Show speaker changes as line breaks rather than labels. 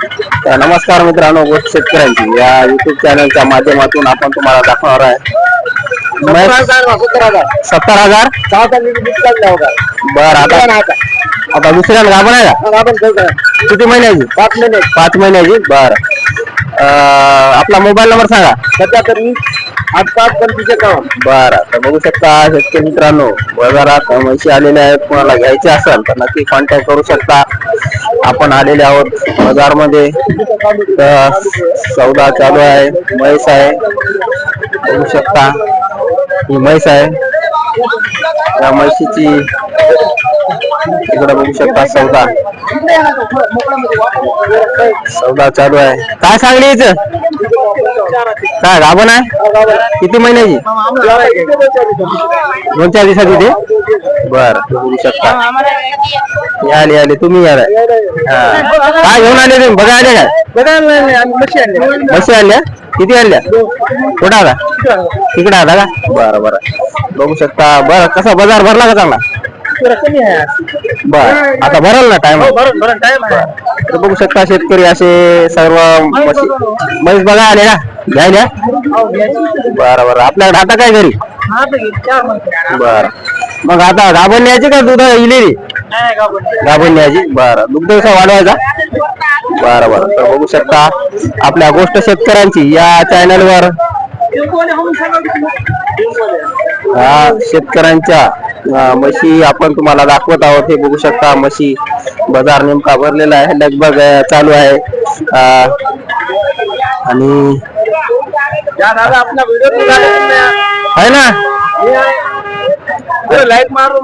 तर नमस्कार मित्रांनो, गोष्ट शेतकऱ्यांची या युट्यूब चॅनलच्या माध्यमातून आपण तुम्हाला दाखवणार आहे 70,000 बर. आता दुसऱ्या गाभण आहे का? किती महिन्याची? 5 महिन्याची. बर. आपला मोबाईल नंबर सांगा. 77 बर. तर बघू शकता शेतकरी मित्रांनो, बाजारात म्हशी आलेल्या आहेत. कोणाला घ्यायचे असेल तर नक्की कॉन्टॅक्ट करू शकता. आपण आलेले आहोत बाजारमध्ये. तर सौदा चालू आहे. म्हैस आहे, बघू शकता ही म्हैस आहे. या म्हशीची इकडे बघू शकता सौदा चालू आहे. काय सांगली याच? काय गाभण आहे? किती महिन्याची? 2-4 दिवसाची ते. बर. बघू शकता आले तुम्ही या. काय घेऊन आले तुम्ही? बघा आले काय? म्हशी आणल्या. किती आणल्या? कुठं आला? तिकडे आला का? बरं बरं. बघू शकता. बरं, कसा बाजार भरला का चांगला? बर. आता भरल ना टाइम? बघू शकता शेतकरी असे सर्व म्हैस बघा आले का घ्यायला? बरं बरं. आपल्याकडे आता काय घरी? बर. मग आता गाभण न्यायची का दूध इलेली? गाभण न्यायची. बरं. दुग्ध कसा वाढवायचा? बरं बरं. तर बघू शकता आपल्या गोष्ट शेतकऱ्यांची या चॅनलवर शेतकऱ्यांच्या म्हशी आपण तुम्हाला दाखवत आहोत. हे बघू शकता म्हशी बाजार नेमका भरलेला आहे, लगभग चालू आहे. आणि आहे ना लाईट मारू